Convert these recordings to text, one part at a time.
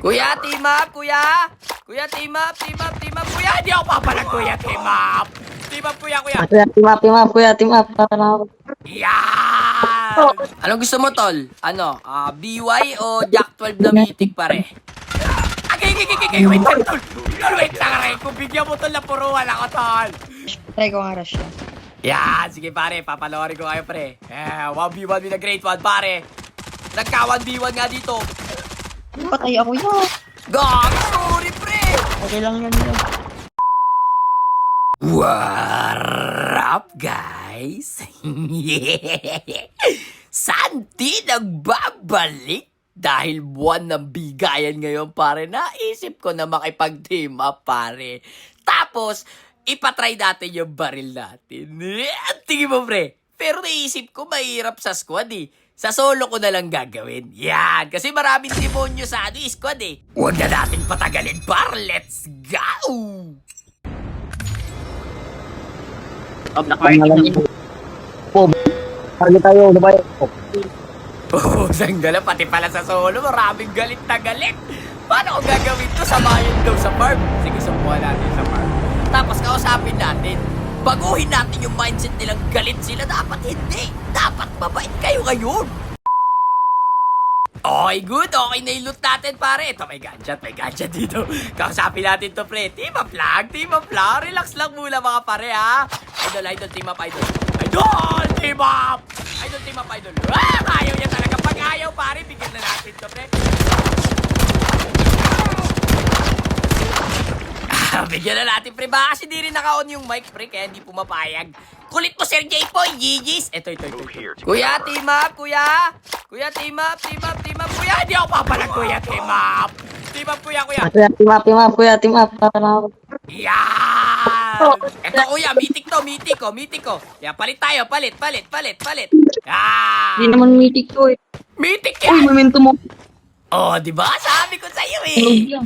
Kuya, team up, kuya! Kuya, team up, team up, team up, kuya! Hindi ako papalag, kuya, team up! Team up, kuya, kuya! Kuya, team up, kuya, team up. Yan! Anong gusto mo, tol? Ano, BY o Jack 12 na mythic, pare? Wait lang, tol! Tol, wait lang, aray! Kung bigyan mo, tol, na puruan ako, tol! Try ko nga rush yan. Yan! Sige, pare, papalorin ko kayo, pre. 1v1 with a great one, pare! Nagka 1v1 nga dito. Patay ako yan. Gag! Sorry, pre! Okay lang yan yan. What up, guys? Santi nagbabalik dahil buwan ng bigayan ngayon, pare. Naisip ko na makipag-team up, pare. Tapos, ipatry natin yung baril natin. Tingin mo, pre. Pero naisip ko, mahirap sa squad, eh. Sa solo ko na lang gagawin. Yan, kasi maraming demonyo sa squad, eh. Huwag na natin patagalin, par. Let's go! Parang tayo, diba yun? Oo, sanggala, pati pala sa solo, maraming galit na galit. Paano ko gagawin to? Samayan daw sa farm. Sige, sumuha natin sa farm. Tapos kausapin natin. Baguhin natin yung mindset nilang galit sila. Dapat hindi. Dapat mabait kayo ngayon. Okay, good. Okay na yung loot natin, pare. Ito, may gadget dito. Kausapin natin to, pre. Team up lang. Relax lang muna, mga pare, ha. Idol, team up, idol. Idol, team up. Idol, team up, idol. Ayaw niya talaga. Pag ayaw, pare, bigyan na natin to, pre. Bigyan na natin, pre. Baka kasi di rin naka-on yung mic, pre. Kaya hindi pumapayag. Kulit mo, Sir J-Boy. GG's. Ito. Kuya, team up, kuya. Kuya, team up. Kuya, hindi ako papalag, kuya, team up. Team up, kuya. Kuya, team up. Yan! Ito, kuya, mythic ko. Yan, palit tayo, palit. Yan! Hindi naman mythic to eh. Mythic Uy, yan! momentum mo. Oh, di ba? Sabi ko sa'yo, eh.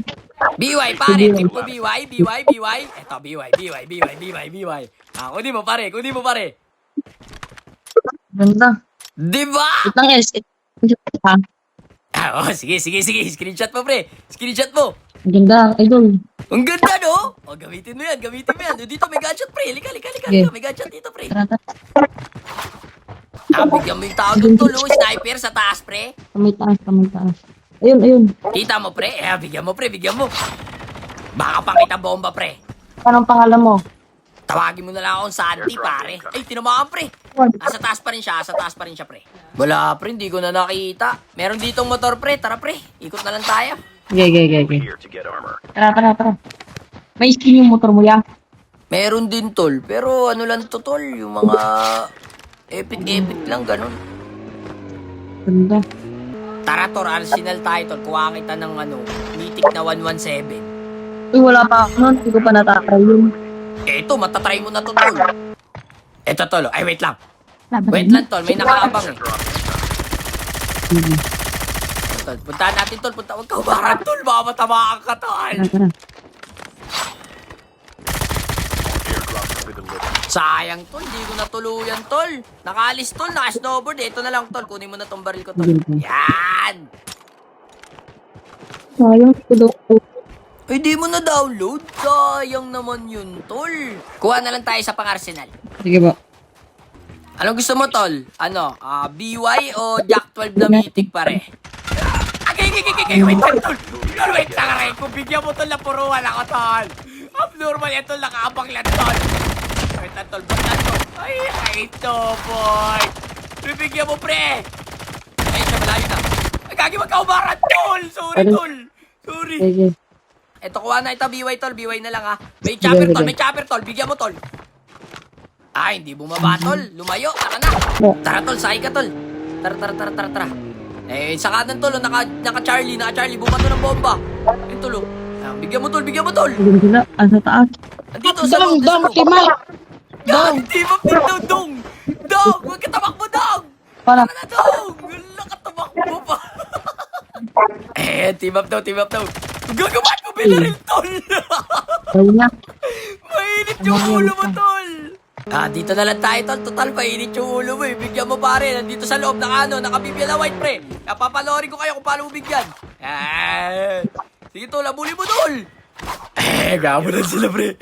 BY, pare. Team ko BY. Ito, BY. Kunin mo, pare. Ganda. Di ba? Itang S. Sige. Screenshot mo, pre. Screenshot mo. Ganda, idol. Ang ganda, no? O, gamitin mo yan. Dito may gadget, pre. Halika. Yeah. May gadget dito, pre. Tara. Bigyan mo yung tao doon, tol. Sniper sa taas, pre. Kamay taas. Ayun. Kita mo, pre. Bigyan mo. Baka pang kita bomba, pre. Anong pangalan mo? Tawagin mo na lang akong Santi, pare. Ay, tinamaan, pre. Sa taas pa rin siya, pre. Wala, pre. Hindi ko na nakita. Meron ditong motor, pre. Tara, pre. Ikot na lang tayo. Okay. Tara. May skin yung motor mo yan. Meron din, tol. Pero ano lang to, tol. Yung mga epic lang, ganun. Ganda. Tara, tol. Arsenal tayo, tol. Kuha kita ng mythic na 117. Uy, wala pa ako nun. Hindi ko pa natakay yun. Eto, matatry mo na to, tol. Eto, tol. Ay, wait lang. Wait lang, tol. May nakaabang, eh. Tol, puntahan natin, tol. Huwag ka umarang, tol. Baka matamaan ka, tol. Tara. Sayang, tol. Hindi ko natuluyan, tol. Nakaalis, tol. Naka-snowboard. Ito na lang, tol. Kunin mo na tong baril ko, tol. Yan! Sayang, Ay, di mo na-download. Sayang naman yun, tol. Kuha na lang tayo sa pang-arsenal. Sige ba? Anong gusto mo, tol? BY o Jack 12 na mythic, pare? Wait lang, tol. Tol, wait lang, aray. Kung bigyan mo, tol, na puruan ako, tol. Abnormal yan, tol. Nakaabang lang, tol. Wait lang, tol. Baklan to. Ay, ito, boy. Bibigyan mo, pre. Ay, siya, malayo na. Ay, gagi, magkaubaran, tol. Sorry, tol. Sorry. Sige. Ito, kuha na ito, BY, tol. BY na lang, ha. May chopper, tol. Bigyan mo, tol. Ay, hindi bumaba, tol. Lumayo. Tara na. Tara, tol. Sakay ka, tol. Tara. Eh, sa kanan, tol. Naka-Charlie. Bumato ng bomba. Ayun, tol. Bigyan mo, tol. Sige sila. Sa taas. Andito, sa loob. Team up din daw, dong. Dong, huwag ka tamakbo, dong. Para. Tara na, dong. Wala ka tamakbo pa. Team up daw. Gagawan mo, binaril, tol. Ayun na. Mainit yung ulo mo, tol. Dito na lang tayo, tol. Total, mainit yung ulo mo, eh. Bigyan mo, pare. Nandito sa loob ng nakabibigyan na white, pre. Papalorin ko kayo kung paano mo bigyan. Sige, tol. Abuli mo, tol. Gamo na sila, pre.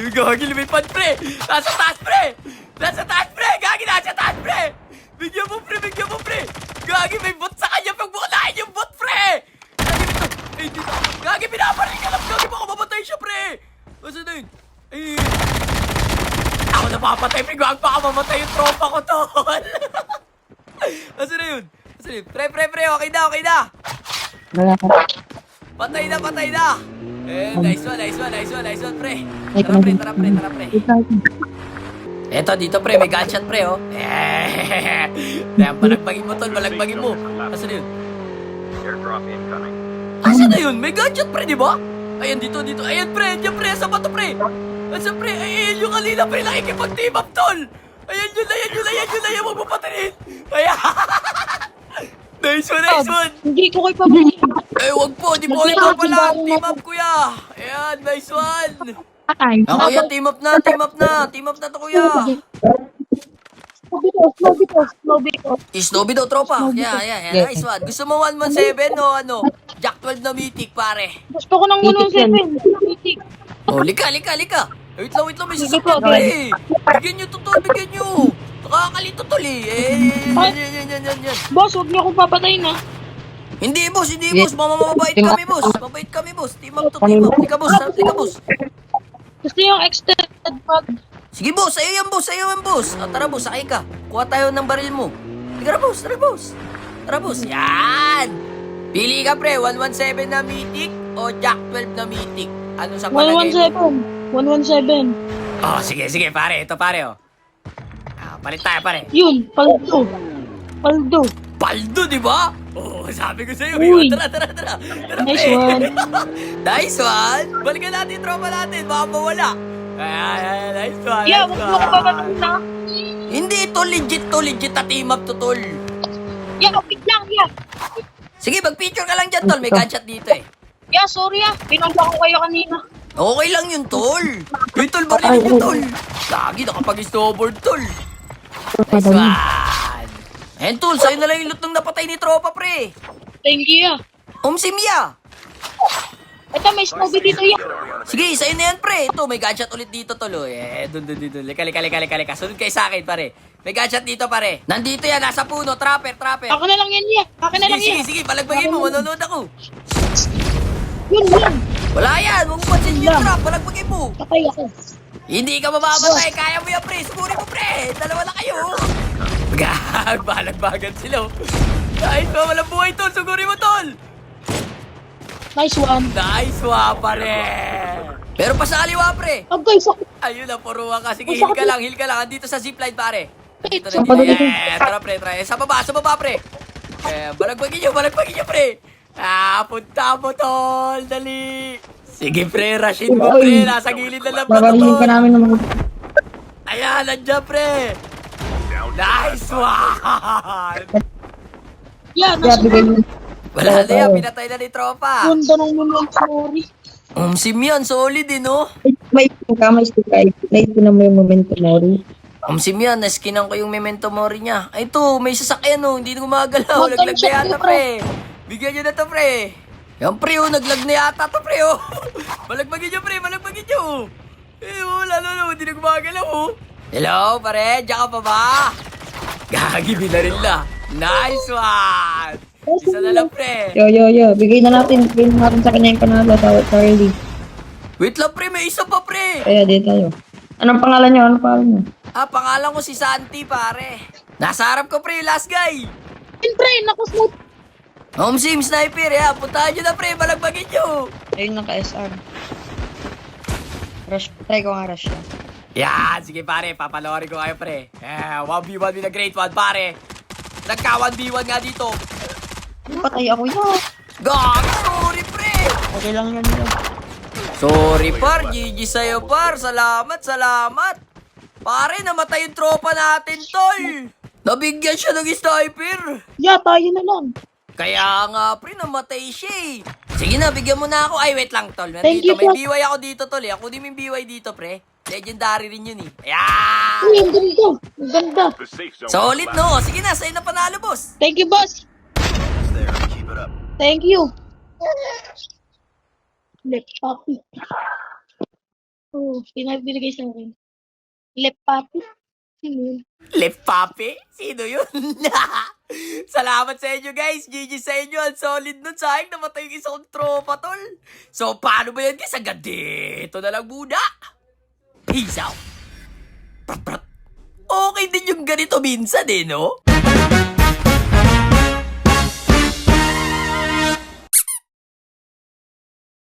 Gagi, lumipad, pre. Nasa taas, pre. Nasa taas, pre. Gagi, nasa taas, pre. Bigyan mo, pre. Bigyan mo, pre. Gagi, may bot sa kanya. Pagbukunahin yung bot, pre. Gagi, dito. Gagi, pinaparin ka lang. Gagi, baka mamatay siya, pre. Masa na yun? Ako napapatay, pre. Gagi, baka mamatay yung tropa ko, tol. Masa na yun? Masa na yun? Pre. Okay na. Patay na. Nice one, pre. Tara, pre. Eto, dito, pre. May gunshot, pre, oh. Balagbagin mo, tol. Balagbagin mo. Asan na yun? Asan na yun? May gunshot, pre, di ba? Ayan, dito. Ayan, pre. Diyan, pre. Saan ba to, pre? Asan, pre? Ayan yung kanina, pre. Nakikipag-team up, tol. Ayan yun. Huwag mo patayin. Ayan. Nice one. Hindi ko kayo pabalik. Wag po. Di mo ikaw pala. Team up, kuya. Ayan, nice one. Patay. Kuya, team up na. Team up na to, kuya. Snowy ko. Snowy daw, tropa. Yeah. Nice one. Gusto mo 117 o ano? Jack 12 na mythic, pare. Gusto ko ng 117. Oh, lika. Wait lang, may sasakyan, pre. Bigyan nyo to, tol. Nakakalito, tol, eh. Yan. Boss, huwag niyo akong papatayin, ha? Hindi, boss. Mabait kami, boss. Team up. Lika, boss. Gusto yung extended mag... Sige, boss. Sa'yo yan, boss. Tara, boss. Sakay ka. Kuha tayo ng baril mo. Tara, boss. Yan. Pili ka, pre. 117 na mythic o Jack 12 na mythic. Ano sa palagay mo? 117. Oh, sige, pare. Ito, pare, oh. Palit tayo, pare. Yun, paldo. Paldo, di ba? Oh, sabi ko sa'yo. Uy. Tara, Nice pre. one. Nice one. Balikan natin yung tropa natin. Baka mawala. Ayan, nice one. Yeah, huwag mo akong papatayin, ha? Hindi, ito legit na team up to, tol. Yeah, wait lang, yeah. Sige, mag-picture ka lang dyan, tol. May gunshot dito, eh. Yeah, sorry, ha. Pinamba ko kayo kanina. Okay lang yun, tol. Uy, tol, barilin nyo, tol. Lagi, nakapag-snowboard, tol. Nice one. Ayan, tol, sa'yo na lang yung loot ng napatay ni tropa, pre. Thank you, yeah. Umsimya. Ito, may snowy dito, yeah. Sige, sa'yo na yan, pre. Ito, may gunshot ulit dito, tol. Dun. Lika. Sunod kayo sa akin, pare. May gunshot dito, pare. Nandito yan, nasa puno. Trapper. Ako na lang yan, yeah. Sige, palagbagin mo. Manonood ako. Yun. Wala yan. Huwag mo pansin yung trap. Palagbagin mo. Patay ako. Hindi ka mamamatay. Kaya mo yan, pre. Suburin mo, pre. Dalawa na kayo. Balagbagan sila. Kahit ba, walang buhay, tol. Sugurin mo, tol. Nice one. Nice one, pare. Pero pa sa aliwa, pre. Oh, guys, ako. Ayun na, puruan ka. Sige, heal ka lang. Andito sa zipline, pare. Dito Sa na dito. pagdating. Tara, pre. Sa baba, pre. Balagbagin nyo, pre. Punta mo, tol. Dali. Sige, pre. Rushin mo, pre. Nasa gilid na lang na to, Babalihin ka tol. namin ng mga... Ayan, nandiyan, pre. Nice one. Yeah, Kaya nasa bigay mo. Wala na yan. Pinatay na ni tropa. ganda ng mga sorry. Sim yan. Solid, eh, no? May stick ka. Naisip na mo yung momento, Mori. Sim yan. Naskinan ko yung memento mori niya. Ay, ito. May sasakyan, no. Hindi na gumagalaw. Maganda Naglag na siya, yata, pre. pre. Bigyan nyo na to, pre. Yan, pre, oh. Naglag na yata to, pre, oh. Balagbagin nyo, pre. Wala. Hindi na gumagalaw, oh. Hello, pare. Diyan ka pa ba? Gagi, binaril na. Nice one. Isa na lang, pre. Yo. Bigay na natin sa kanya yung panalo. Tawag Charlie. Wait lang, pre. May isa pa, pre. Kaya di tayo. Anong pangalan niyo? Pangalan ko si Santi, pare. Nasa harap ko, pre. Last guy. Pre, nakusmut. Sim, sniper, ya. Puntahan nyo na, pre. Balagbagin nyo. Ayun lang ka-SR. Rush. Try ko nga rush. Yan, sige, pare. Papalorin ko kayo, pre. 1v1 with a great one, pare. Nagka 1v1 nga dito. Patay ako yan. Gag, sorry, pre. Okay lang yan. Sorry, par. GG sa'yo, par. Salamat. Pare, namatay yung tropa natin, tol. Nabigyan siya ng sniper. Yeah, tayo na lang. Kaya nga, pre, namatay siya, eh. Sige na, bigyan mo na ako. Ay, wait lang, tol. Thank you, May po. BY ako dito, tol, eh. Ako din may BY dito, pre. Legendary rin yun eh. Ayan! Uy, ang ganda. Ang ganda. The safe zone Solid is no? Sige na, sa'yo na panalo, boss. Thank you, boss. there. Keep it up. Thank you. Lip puppy. Oh, pinagbigay sa akin. Lip puppy. Sino yun? Left Papi? Sino yun? Salamat sa inyo guys. GG sa inyo. Ang solid nun. Sayang namatay yung isang tropa tol. So paano ba yan guys? Hanggang dito na lang muna. Peace out. Okay din yung ganito minsan eh no?